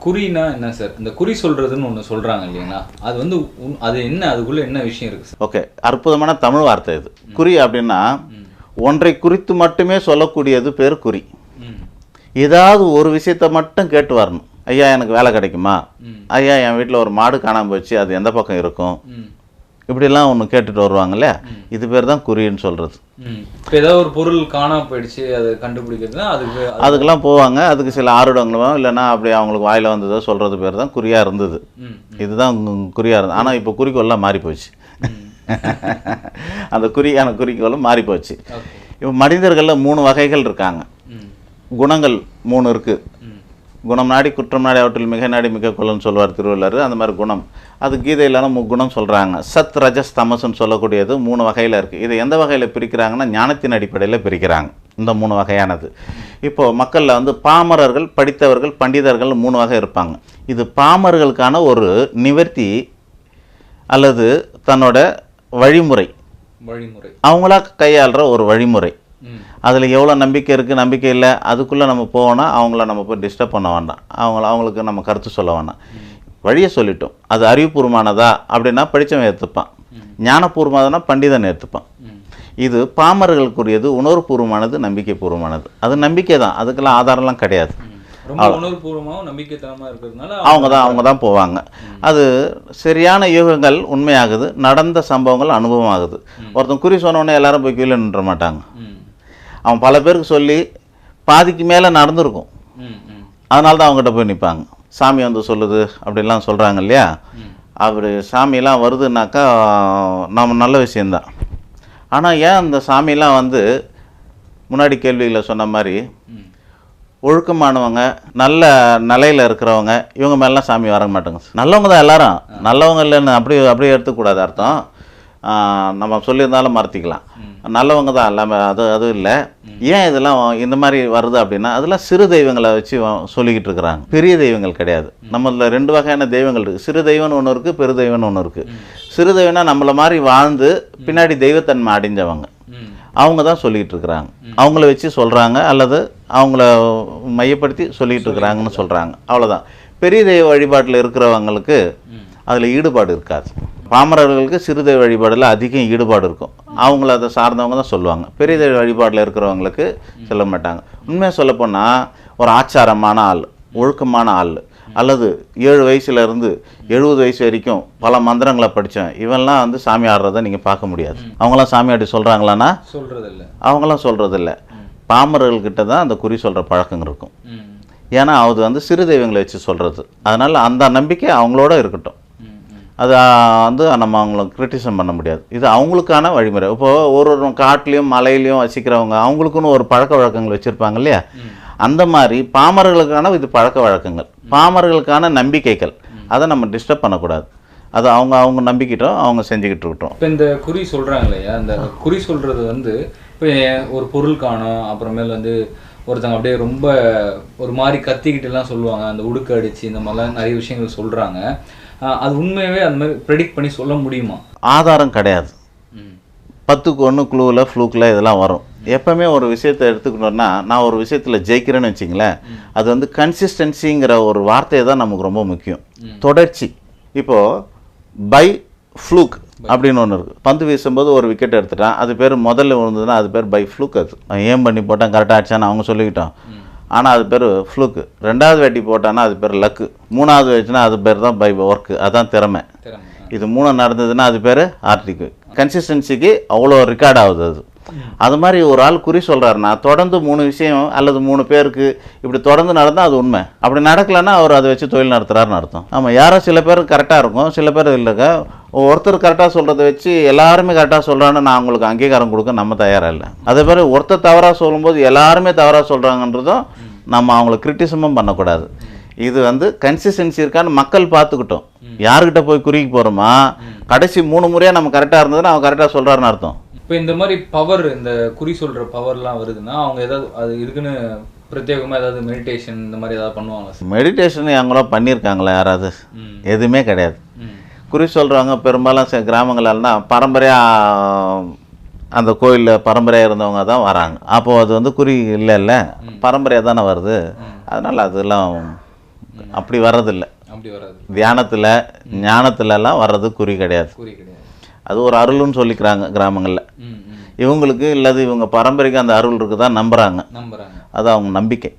குறினா என்ன சார்? இந்த குறி சொல்றதுன்னு ஒன்று சொல்றாங்க இல்லைங்களா, அது வந்து அது என்ன, அதுக்குள்ள என்ன விஷயம் இருக்கு சார்? ஓகே, அற்புதமான தமிழ் வார்த்தை இது. குறி அப்படின்னா ஒன்றை குறித்து மட்டுமே சொல்லக்கூடியது பேர் குறி. ஏதாவது ஒரு விஷயத்தை மட்டும் கேட்டு வரணும். ஐயா எனக்கு வேலை கிடைக்குமா, ஐயா என் வீட்டில் ஒரு மாடு காணாமல் போச்சு, அது எந்த பக்கம் இருக்கும், இப்படிலாம் ஒன்று கேட்டுட்டு வருவாங்க இல்லையா, இது பேர் தான் குறின்னு சொல்கிறது. இப்போ ஏதாவது ஒரு பொருள் காணாமல் போயிடுச்சு, அதை கண்டுபிடிக்கிறதுனா அதுக்கெல்லாம் போவாங்க. அதுக்கு சில ஆருடங்களும் இல்லைன்னா அப்படி அவங்களுக்கு வாயில் வந்ததோ சொல்கிறது பேர் தான் குறியாக இருந்தது. இதுதான் குறியாக இருந்தது. ஆனால் இப்போ குறிக்கோள்லாம் மாறி போச்சு. அந்த குறியான குறிக்கோளும் மாறி போச்சு. இப்போ மனிதர்களில் 3 வகைகள் இருக்காங்க. குணங்கள் 3 இருக்குது. குணம் நாடி குற்றம் நாடி அவற்றில் மிக நாடி மிக கொள்ளன்னு சொல்லுவார் திருவள்ளுவர். அந்த மாதிரி குணம் அது கீதையிலான குணம் சொல்கிறாங்க. சத் ரஜஸ் தமசுன்னு சொல்லக்கூடியது 3 வகையில் இருக்குது. இதை எந்த வகையில் பிரிக்கிறாங்கன்னா ஞானத்தின் அடிப்படையில் பிரிக்கிறாங்க. இந்த 3 வகையானது. இப்போது மக்களில் வந்து பாமரர்கள், படித்தவர்கள், பண்டிதர்கள் 3 வகை இருப்பாங்க. இது பாமர்களுக்கான ஒரு நிவர்த்தி அல்லது தன்னோட வழிமுறை, அவங்களா கையாளுற ஒரு வழிமுறை. அதில் எவ்வளோ நம்பிக்கை இருக்குது, நம்பிக்கை இல்லை, அதுக்குள்ளே நம்ம போவோன்னா அவங்கள நம்ம போய் டிஸ்டர்ப் பண்ண வேண்டாம். அவங்களுக்கு நம்ம கருத்து சொல்ல வேண்டாம். வழியை சொல்லிட்டோம். அது அறிவுபூர்வமானதா அப்படின்னா படித்தவன் ஏற்றுப்பான், ஞானபூர்வமானதுன்னா பண்டிதன் ஏற்றுப்பான். இது பாமர்களுக்குரியது, உணர்வுபூர்வமானது, நம்பிக்கை பூர்வமானது. அது நம்பிக்கை தான், அதுக்கெல்லாம் ஆதாரம்லாம் கிடையாது. அவங்க தான் போவாங்க. அது சரியான யூகங்கள் உண்மையாகுது, நடந்த சம்பவங்கள் அனுபவம் ஆகுது. ஒருத்தன் குறி சொன்னோடனே எல்லாரும் போய் கீழே நின்ற மாட்டாங்க. அவன் பல பேருக்கு சொல்லி பாதிக்கு மேலே நடந்திருக்கும், அதனால தான் அவங்ககிட்ட போய் நிற்பாங்க. சாமி வந்து சொல்லுது அப்படிலாம் சொல்கிறாங்க இல்லையா, அப்படி சாமியெல்லாம் வருதுன்னாக்கா நம்ம நல்ல விஷயந்தான். ஆனால் ஏன் அந்த சாமியெல்லாம் வந்து முன்னாடி கேள்விகளை சொன்ன மாதிரி ஒழுக்கமானவங்க, நல்ல நிலையில் இருக்கிறவங்க, இவங்க மேலாம் சாமி வர மாட்டாங்க. நல்லவங்க தான் எல்லாரும், நல்லவங்க இல்லைன்னு அப்படியே எடுத்துக்கூடாது அர்த்தம். நம்ம சொல்லியிருந்தாலும் மறத்திக்கலாம். நல்லவங்க தான் எல்லாமே, அது இல்லை. ஏன் இதெல்லாம் இந்த மாதிரி வருது அப்படின்னா அதெல்லாம் சிறு தெய்வங்களை வச்சு சொல்லிக்கிட்டு இருக்கிறாங்க. பெரிய தெய்வங்கள் கிடையாது. நம்மள 2 வகையான தெய்வங்கள் இருக்குது. சிறு தெய்வம்னு ஒன்று இருக்குது, பெரு தெய்வம்னு ஒன்று இருக்குது. சிறு தெய்வம்னா நம்மளை மாதிரி வாழ்ந்து பின்னாடி தெய்வத்தன்மை அடைஞ்சவங்க, அவங்க தான் சொல்லிகிட்டு இருக்கிறாங்க. அவங்கள வச்சு சொல்கிறாங்க அல்லது அவங்கள மையப்படுத்தி சொல்லிகிட்டு இருக்கிறாங்கன்னு சொல்கிறாங்க, அவ்வளோதான். பெரிய தெய்வ வழிபாட்டில் இருக்கிறவங்களுக்கு அதில் ஈடுபாடு இருக்காது. பாமரர்களுக்கு சிறு தெய்வ வழிபாடில் அதிகம் ஈடுபாடு இருக்கும். அவங்கள அதை சார்ந்தவங்க தான் சொல்லுவாங்க. பெரிய தெய்வ வழிபாட்டில் இருக்கிறவங்களுக்கு சொல்ல மாட்டாங்க. உண்மையாக சொல்லப்போனால் ஒரு ஆச்சாரமான ஆள், ஒழுக்கமான ஆள், அல்லது 7 வயசுலேருந்து 70 வயசு வரைக்கும் பல மந்திரங்களை படித்தேன், இவெல்லாம் வந்து சாமி ஆடுறதை நீங்கள் பார்க்க முடியாது. அவங்களாம் சாமி ஆடி சொல்கிறாங்களான்னா சொல்கிறதில்ல. அவங்களாம் சொல்கிறதில்ல. பாமரர்கள்கிட்ட தான் அந்த குறி சொல்கிற பழக்கம் இருக்கும். ஏன்னா அது வந்து சிறு தெய்வங்களை வச்சு சொல்கிறது. அதனால் அந்த நம்பிக்கை அவங்களோட இருக்கட்டும். அது வந்து நம்ம அவங்கள கிரிட்டிசம் பண்ண முடியாது. இது அவங்களுக்கான வழிமுறை. இப்போது ஒரு காட்டிலையும் மலையிலையும் வசிக்கிறவங்க அவங்களுக்குன்னு ஒரு பழக்க வழக்கங்கள் வச்சுருப்பாங்க இல்லையா, அந்த மாதிரி பாமர்களுக்கான இது பழக்க வழக்கங்கள், பாமர்களுக்கான நம்பிக்கைகள். அதை நம்ம டிஸ்டர்ப் பண்ணக்கூடாது. அது அவங்க நம்பிக்கிட்டோம், அவங்க செஞ்சுக்கிட்டு இருக்கட்டும். இப்போ இந்த குறி சொல்கிறாங்க இல்லையா, அந்த குறி சொல்கிறது வந்து இப்போ ஒரு பொருள் காணும், அப்புறமேல் வந்து ஒருத்தங்க அப்படியே ரொம்ப ஒரு மாதிரி கத்திக்கிட்டுலாம் சொல்லுவாங்க, அந்த உடுக்கு அடித்து இந்த மாதிரிலாம் நிறைய விஷயங்கள் சொல்கிறாங்க. அது உண்மையாகவே அந்த மாதிரி ப்ரெடிக்ட் பண்ணி சொல்ல முடியுமா? ஆதாரம் கிடையாது. 10க்கு 1 க்ளூவில் ஃப்ளூக்கில் இதெல்லாம் வரும். எப்போவுமே ஒரு விஷயத்தை எடுத்துக்கணுன்னா, நான் ஒரு விஷயத்தில் ஜெயிக்கிறேன்னு வச்சிங்களேன், அது வந்து கன்சிஸ்டன்சிங்கிற ஒரு வார்த்தையை தான் நமக்கு ரொம்ப முக்கியம். தொடர்ச்சி. இப்போது பை ஃப்ளூக் அப்படின்னு ஒன்று இருக்குது. பந்து வீசும்போது ஒரு விக்கெட் எடுத்துட்டான், அது பேர் முதல்ல விழுந்ததுன்னா அது பேர் பை ஃப்ளூக். அது ஏம் பண்ணி போட்டான், கரெக்டாக ஆச்சான்னு அவங்க சொல்லிக்கிட்டோம், ஆனால் அது பேர் ஃப்ளூக்கு. 2வது வேட்டி போட்டான்னா அது பேர் லக்கு. 3வது வச்சுன்னா அது பேர் தான் பை ஒர்க்கு, அதுதான் திறமை. இது 3 நடந்ததுன்னா அது பேர் ஆர்டிக்கு. கன்சிஸ்டன்சிக்கு அவ்வளோ ரெக்கார்ட் ஆகுது. அது மாதிரி ஒரு ஆள் குறி சொல்கிறாருன்னா தொடர்ந்து 3 விஷயம் அல்லது 3 பேருக்கு இப்படி தொடர்ந்து நடந்தால் அது உண்மை. அப்படி நடக்கலைன்னா அவர் அதை வச்சு தொழில் நடத்துகிறாருன்னு அர்த்தம். ஆமாம், யாரோ சில பேர் கரெக்டாக இருக்கும், சில பேர் இல்லைங்க. ஒருத்தர் கரெக்டாக சொல்கிறத வச்சு எல்லாருமே கரெக்டாக சொல்கிறான்னு நான் அவங்களுக்கு அங்கீகாரம் கொடுக்க நம்ம தயாராக இல்லை. அதே மாதிரி ஒருத்தர் தவறாக சொல்லும்போது எல்லாருமே தவறாக சொல்கிறாங்கன்றதும் நம்ம அவங்கள கிரிட்டிசமும் பண்ணக்கூடாது. இது வந்து கன்சிஸ்டன்சி இருக்கான்னு மக்கள் பார்த்துக்கிட்டோம். யாருக்கிட்ட போய் குறிக்கு போகிறோமா, கடைசி 3 முறையாக நம்ம கரெக்டாக இருந்ததுன்னா அவன் கரெக்டாக சொல்கிறாருன்னு அர்த்தம். இப்போ இந்த மாதிரி பவர், இந்த குறி சொல்கிற பவர்லாம் வருதுன்னா அவங்க ஏதாவது அது இருக்குன்னு பிரத்யேகமாக ஏதாவது மெடிடேஷன் இந்த மாதிரி ஏதாவது பண்ணுவாங்க? மெடிடேஷன் அவங்கள பண்ணியிருக்காங்களா யாராவது? எதுவுமே கிடையாது. குறி சொல்கிறவங்க பெரும்பாலும் கிராமங்களா பரம்பரையாக அந்த கோயிலில் பரம்பரையாக இருந்தவங்க தான் வராங்க. அப்போது அது வந்து குறி இல்லை, பரம்பரையாக தானே வருது. அதனால் அதெல்லாம் அப்படி வர்றதில்லை. அப்படி வராது. தியானத்தில் ஞானத்துலலாம் வர்றது குறி கிடையாது. குறி கிடையாது. அது ஒரு அருள்னு சொல்லிக்கிறாங்க கிராமங்களில். ம் ம் இவங்களுக்கு இல்லாது இவங்க பரம்பரைக்கு அந்த அருள் இருக்குதான் நம்புகிறாங்க. நம்புறாங்க. அது அவங்க நம்பிக்கை.